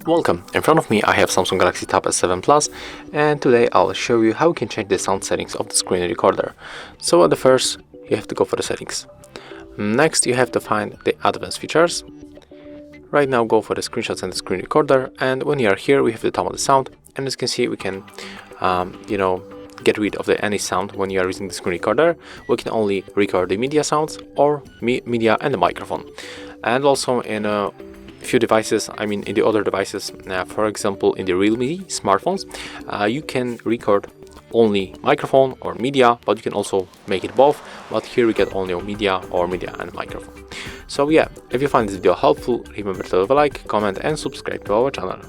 Welcome, in front of me I have Samsung Galaxy Tab S7 Plus, and today I'll show you how you can change the sound settings of the screen recorder. So at the first, you have to go for the settings. Next you have to find the advanced features. Right now go for the screenshots and the screen recorder, and when you are here we have the top of the sound, and as you can see we can get rid of any sound when you are using the screen recorder. We can only record the media sounds or media and the microphone. And also in a few devices, in the other devices, for example in the Realme smartphones, you can record only microphone or media, but you can also make it both, but here we get only media and microphone. So yeah, if you find this video helpful, remember to leave a like, comment and subscribe to our channel.